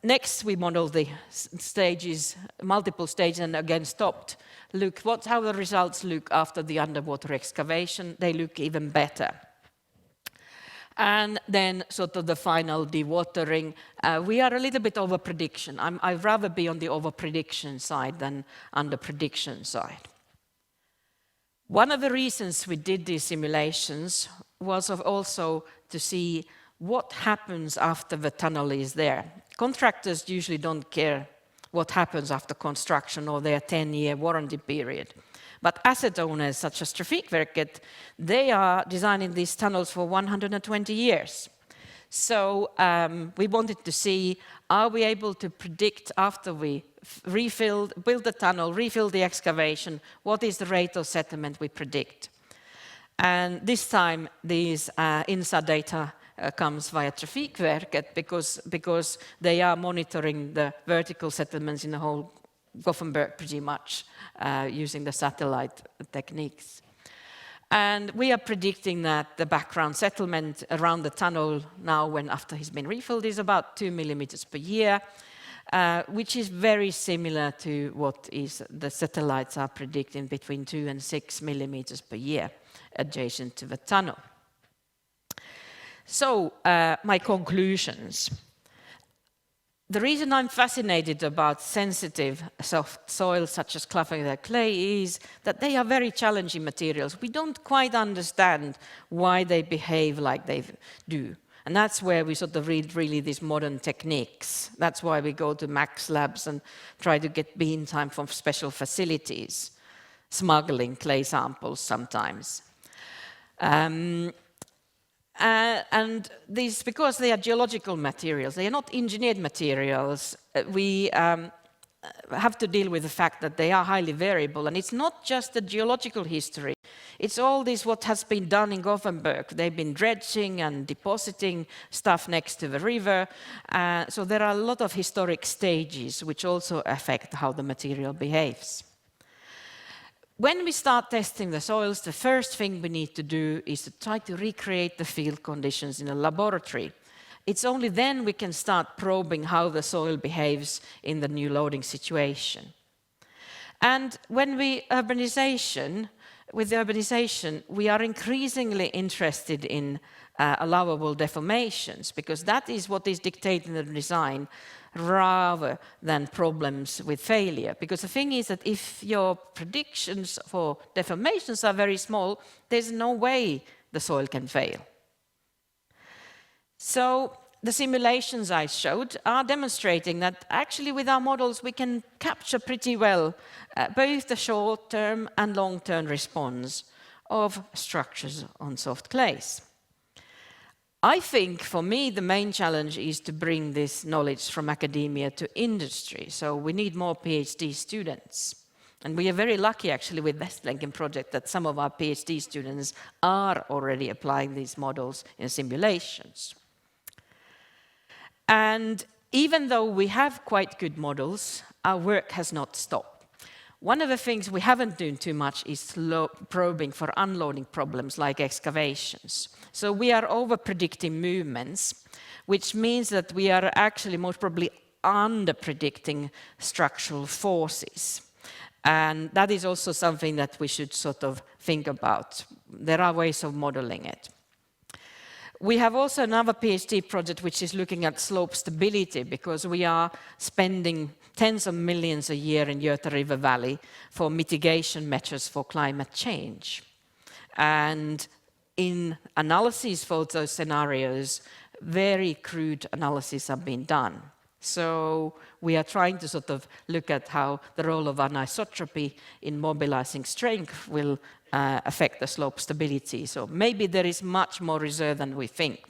Next, we model the stages, multiple stages, and again stopped. Look how the results look after the underwater excavation. They look even better. And then sort of the final dewatering. We are a little bit over prediction. I'd rather be on the over prediction side than under prediction side. One of the reasons we did these simulations was also to see what happens after the tunnel is there. Contractors usually don't care what happens after construction or their 10-year warranty period. But asset owners such as Trafikverket, they are designing these tunnels for 120 years. So we wanted to see, are we able to predict after we build the tunnel, refill the excavation, what is the rate of settlement we predict? And this time, these INSA data comes via Trafikverket because they are monitoring the vertical settlements in the whole Gothenburg pretty much using the satellite techniques. And we are predicting that the background settlement around the tunnel now, after he's been refilled, is about 2 millimeters per year, which is very similar to what the satellites are predicting, between 2 and 6 millimeters per year adjacent to the tunnel. So my conclusions. The reason I'm fascinated about sensitive soft soils such as clay is that they are very challenging materials. We don't quite understand why they behave like they do. And that's where we sort of read really these modern techniques. That's why we go to Max Labs and try to get bean time from special facilities, smuggling clay samples sometimes. And these, because they are geological materials, they are not engineered materials, we have to deal with the fact that they are highly variable. And it's not just the geological history, it's all this what has been done in Gothenburg. They've been dredging and depositing stuff next to the river. So there are a lot of historic stages which also affect how the material behaves. When we start testing the soils, the first thing we need to do is to try to recreate the field conditions in a laboratory. It's only then we can start probing how the soil behaves in the new loading situation. And when with the urbanization, we are increasingly interested in allowable deformations, because that is what is dictating the design rather than problems with failure. Because the thing is that if your predictions for deformations are very small, there's no way the soil can fail. So the simulations I showed are demonstrating that actually with our models we can capture pretty well both the short-term and long-term response of structures on soft clays. I think for me the main challenge is to bring this knowledge from academia to industry. So we need more PhD students. And we are very lucky actually with Västlänken project that some of our PhD students are already applying these models in simulations. And even though we have quite good models, our work has not stopped. One of the things we haven't done too much is probing for unloading problems like excavations. So we are over-predicting movements, which means that we are actually most probably under-predicting structural forces. And that is also something that we should sort of think about. There are ways of modeling it. We have also another PhD project which is looking at slope stability, because we are spending tens of millions a year in Göta River Valley for mitigation measures for climate change. And in analysis for those scenarios, very crude analyses have been done. So we are trying to sort of look at how the role of anisotropy in mobilizing strength will affect the slope stability. So maybe there is much more reserve than we think.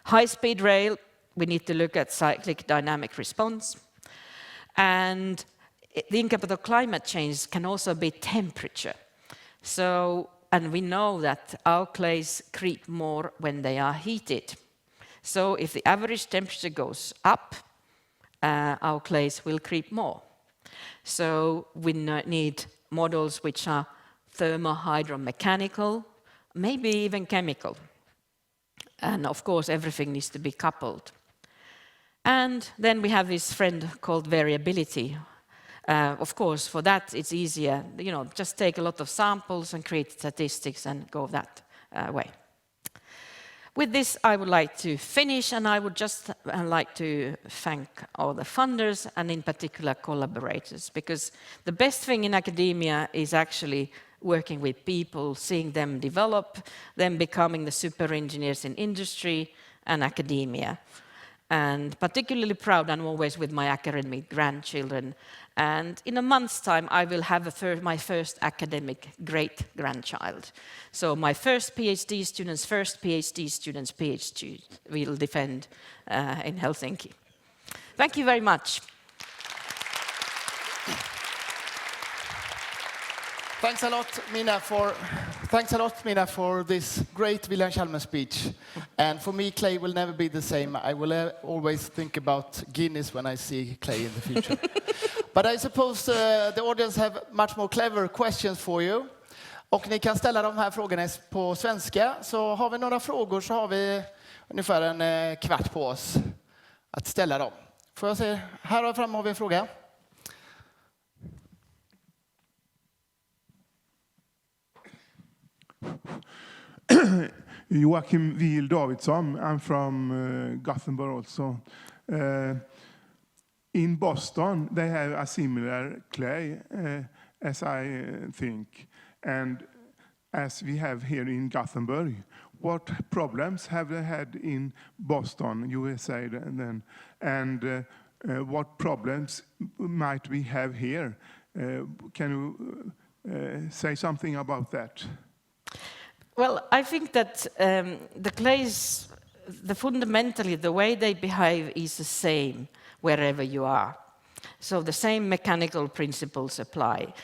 High-speed rail, we need to look at cyclic dynamic response. And the indicator of climate change can also be temperature. So, and we know that our clays creep more when they are heated. So if the average temperature goes up, our clays will creep more. So we need models which are thermo-hydromechanical, maybe even chemical. And of course, everything needs to be coupled. And then we have this friend called variability. Of course, for that, it's easier, just take a lot of samples and create statistics and go that way. With this, I would like to finish, and I would just like to thank all the funders and in particular collaborators, because the best thing in academia is actually working with people, seeing them develop, them becoming the super engineers in industry and academia. And particularly proud I'm always with my academic grandchildren. And in a month's time, I will have my first academic great-grandchild. So my first PhD student's PhD will defend in Helsinki. Thank you very much. Thanks a lot, Minna, for this great William Chalmers speech. And for me, clay will never be the same. I will always think about Guinness when I see clay in the future. But I suppose the audience have much more clever questions for you. Och ni kan ställa de här frågorna på svenska. Så har vi några frågor så har vi ungefär en kvart på oss att ställa dem. Får jag se? Här framme har vi en fråga. Joachim Wiel Davidsson. I'm from Gothenburg also. In Boston, they have a similar clay, as I think. And as we have here in Gothenburg? What problems have they had in Boston, USA, and what problems might we have here? Can you say something about that? Well, I think that the clays, fundamentally, the way they behave is the same wherever you are. So the same mechanical principles apply.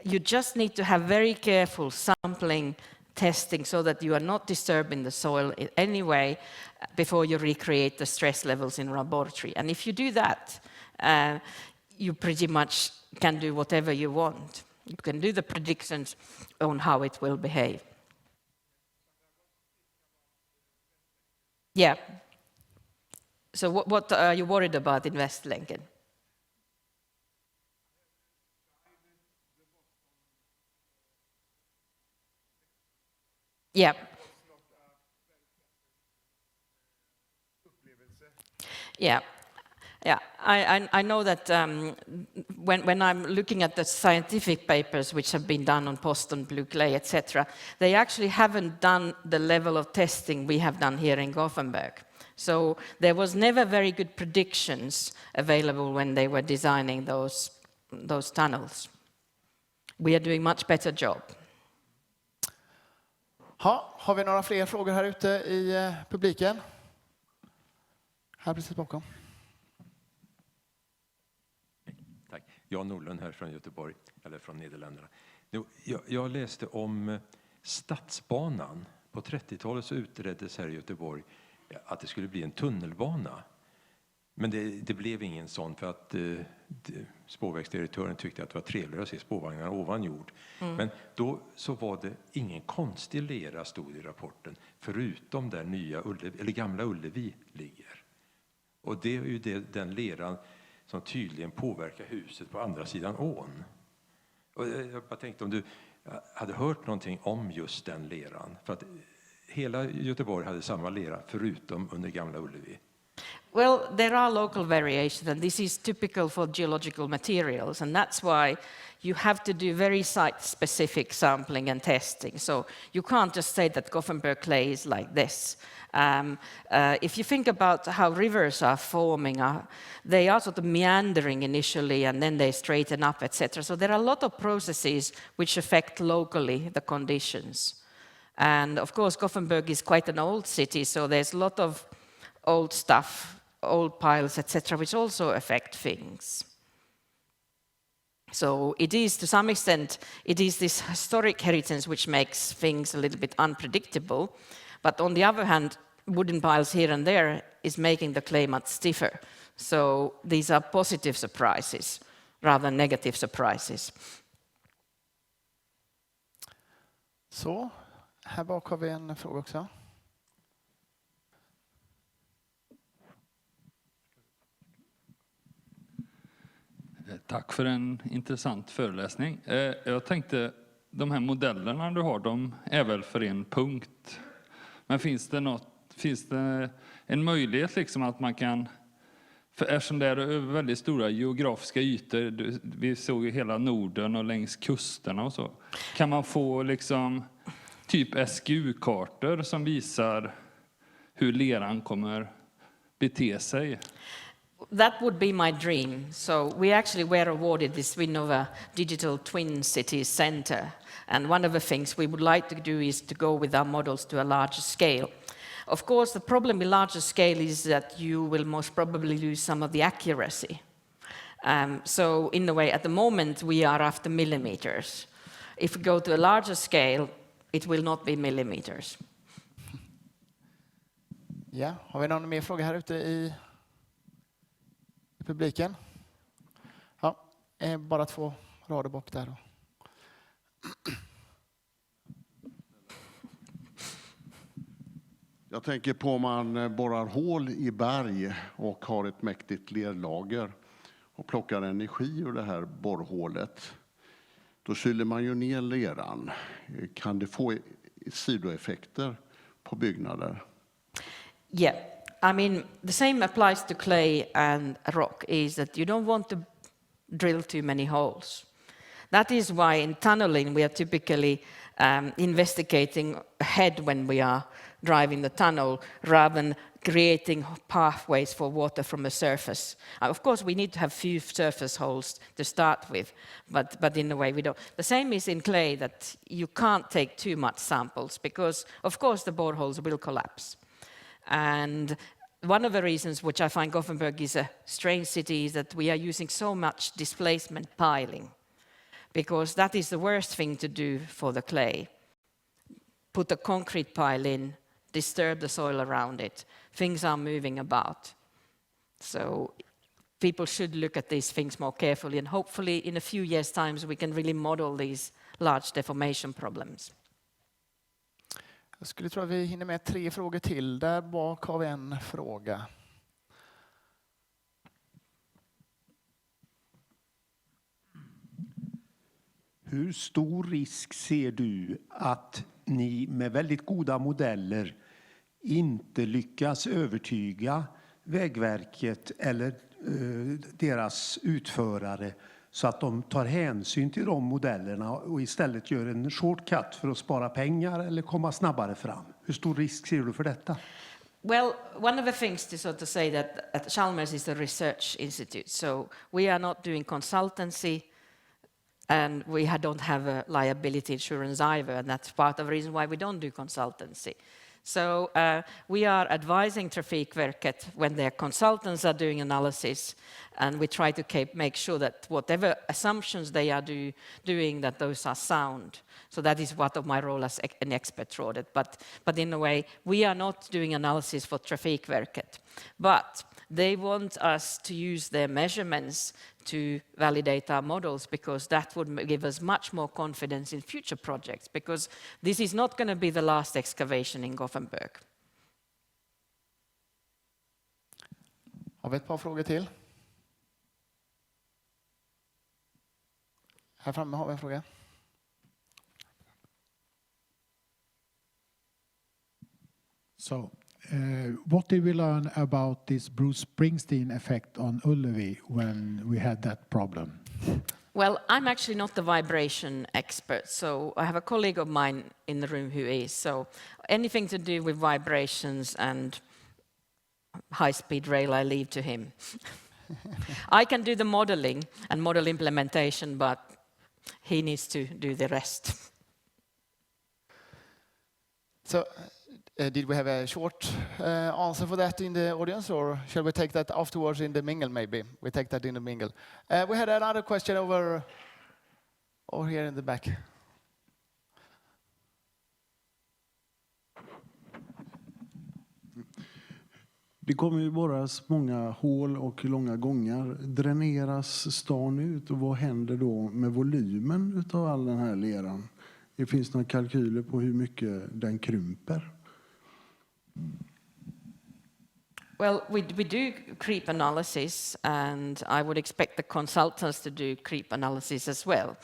You just need to have very careful sampling, testing, so that you are not disturbing the soil in any way before you recreate the stress levels in laboratory. And if you do that, you pretty much can do whatever you want. You can do the predictions on how it will behave. Yeah. So what are you worried about in Västlänken? Yeah. Yeah. Yeah, I know that when I'm looking at the scientific papers which have been done on Boston blue clay, etc., they actually haven't done the level of testing we have done here in Gothenburg. So there was never very good predictions available when they were designing those tunnels. We are doing much better job. Har vi några fler frågor här ute i publiken? Här precis bakom. Tack. Jan Nordlund här från Göteborg, eller från Nederländerna. Jag läste om stadsbanan. På 30-talet så utreddes här i Göteborg att det skulle bli en tunnelbana. Men det blev ingen sån, för att spårvägsdirektören tyckte att det var trevligare att se spårvagnarna ovan jord. Men då så var det ingen konstig lera, stod i rapporten, förutom där gamla Ullevi ligger. Och det är ju den leran som tydligen påverkar huset på andra sidan ån. Och jag bara tänkte om du hade hört någonting om just den leran. För att hela Göteborg hade samma lera förutom under gamla Ullevi. Well, there are local variations, and this is typical for geological materials, and that's why you have to do very site-specific sampling and testing. So you can't just say that Gothenburg clay is like this. If you think about how rivers are forming, they are sort of meandering initially, and then they straighten up, etc. So there are a lot of processes which affect locally the conditions. And of course, Gothenburg is quite an old city, so there's a lot of old stuff, old piles, etc., which also affect things. So it is, to some extent, it is this historic heritage which makes things a little bit unpredictable. But on the other hand, wooden piles here and there is making the clay much stiffer. So these are positive surprises rather than negative surprises. Så, här bak har vi en fråga också. Tack för en intressant föreläsning. Jag tänkte, de här modellerna du har, de är väl för en punkt. Men finns det en möjlighet liksom att man kan, för eftersom det är över väldigt stora geografiska ytor, vi såg ju hela Norden och längs kusterna och så, kan man få liksom typ SGU-kartor som visar hur leran kommer bete sig? That would be my dream. So we actually were awarded this win of a digital twin city center. And one of the things we would like to do is to go with our models to a larger scale. Of course, the problem with larger scale is that you will most probably lose some of the accuracy. So in a way, at the moment, we are after millimeters. If we go to a larger scale, it will not be millimeters. Ja, har vi någon mer fråga här ute i publiken? Ja, bara 2 rader bak där då. Jag tänker på om man borrar hål i berg och har ett mäktigt lerlager och plockar energi ur det här borrhålet. Då kyler man ju ner leran. Kan det få sidoeffekter på byggnader? Yeah, I mean, the same applies to clay and rock, is that you don't want to drill too many holes. That is why in tunneling we are typically investigating ahead when we are driving the tunnel, rather than creating pathways for water from the surface. Of course, we need to have few surface holes to start with, but in a way we don't. The same is in clay, that you can't take too much samples because, of course, the boreholes will collapse. And one of the reasons which I find Gothenburg is a strange city is that we are using so much displacement piling, because that is the worst thing to do for the clay. Put a concrete pile in, disturb the soil around it. Things are moving about. So people should look at these things more carefully, and hopefully in a few years' time we can really model these large deformation problems. Jag skulle tro att vi hinner med 3 frågor till. Där bak har vi en fråga. Hur stor risk ser du att ni med väldigt goda modeller inte lyckas övertyga Vägverket eller deras utförare så att de tar hänsyn till de modellerna och istället gör en shortcut för att spara pengar eller komma snabbare fram? Hur stor risk ser du för detta? Well, one of the things to sort of say that at Chalmers is a research institute, so we are not doing consultancy, and we don't have a liability insurance either, and that's part of the reason why we don't do consultancy. So we are advising Trafikverket when their consultants are doing analysis, and we try to make sure that whatever assumptions they are doing, that those are sound. So that is part of my role as an expert audit. But in a way, we are not doing analysis for Trafikverket. But they want us to use their measurements to validate our models, because that would give us much more confidence in future projects, because this is not going to be the last excavation in Gothenburg. Har vi ett par frågor till? Här framme har vi en fråga. So, what did we learn about this Bruce Springsteen effect on Ullevi when we had that problem? Well, I'm actually not the vibration expert, so I have a colleague of mine in the room who is. So anything to do with vibrations and high-speed rail, I leave to him. I can do the modeling and model implementation, but he needs to do the rest. So, did we have a short answer for that in the audience, or shall we take that afterwards in the mingle maybe? We take that in the mingle. We had another question over here in the back. Det kommer ju borras många hål och långa gångar. Dräneras stan ut, och vad händer då med volymen utav all den här leran? Det finns några kalkyler på hur mycket den krymper? Well, we do creep analysis, and I would expect the consultants to do creep analysis as well.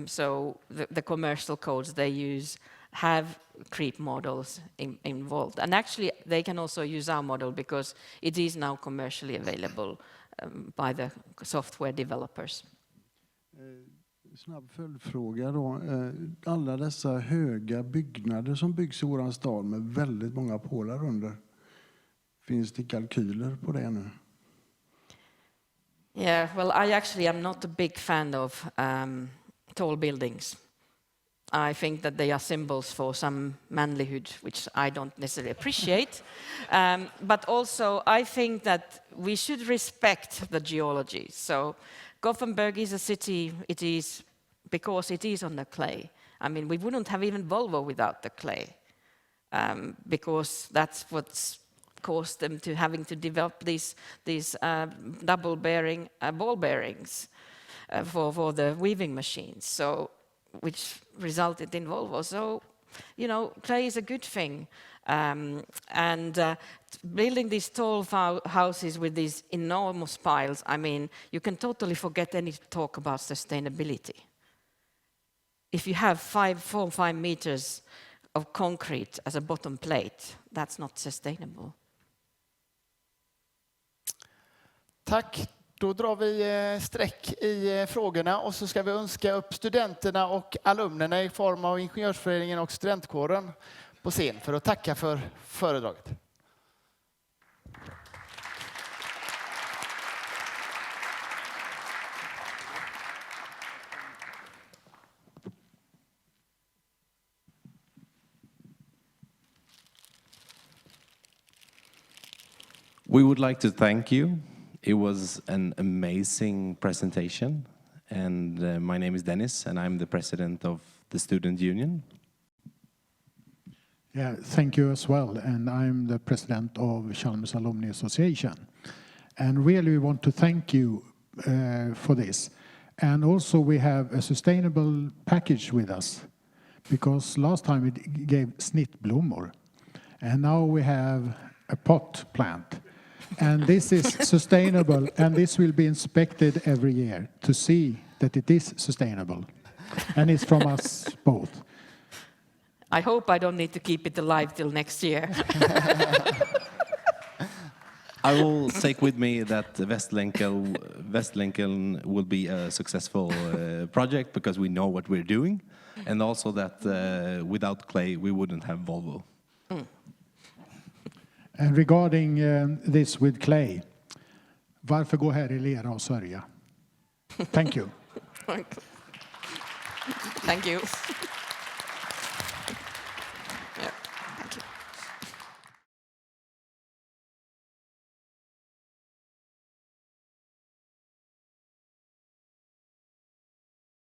So the commercial codes they use have creep models involved. And actually, they can also use our model because it is now commercially available by the software developers. Snabb följdfråga då. Alla dessa höga byggnader som byggs i våran stad med väldigt många pålar under. Finns det kalkyler på det nu? Yeah, well, I actually am not a big fan of tall buildings. I think that they are symbols for some manlyhood, which I don't necessarily appreciate. But also, I think that we should respect the geology. So Gothenburg is a city, it is because it is on the clay. I mean, we wouldn't have even Volvo without the clay, because that's what's caused them to having to develop these double bearing ball bearings for the weaving machines. So, which resulted in Volvo. So, you know, clay is a good thing. And building these tall houses with these enormous piles, I mean, you can totally forget any talk about sustainability. If you have 4 or 5 meters of concrete as a bottom plate, that's not sustainable. Tack Då drar vi streck i frågorna och så ska vi önska upp studenterna och alumnerna i form av Ingenjörsföreningen och studentkåren på scen för att tacka för föredraget. We would like to thank you. It was an amazing presentation. And my name is Dennis, and I'm the president of the Student Union. Yeah, thank you as well. And I'm the president of Chalmers Alumni Association. And really we want to thank you for this. And also we have a sustainable package with us, because last time it gave snittblommor. And now we have a pot plant. And this is sustainable, and this will be inspected every year to see that it is sustainable. And it's from us both. I hope I don't need to keep it alive till next year. I will take with me that Västlänken will be a successful project, because we know what we're doing, and also that without clay we wouldn't have Volvo. And regarding this with clay, varför gå här i lera och sörja? Thank you. Thank you.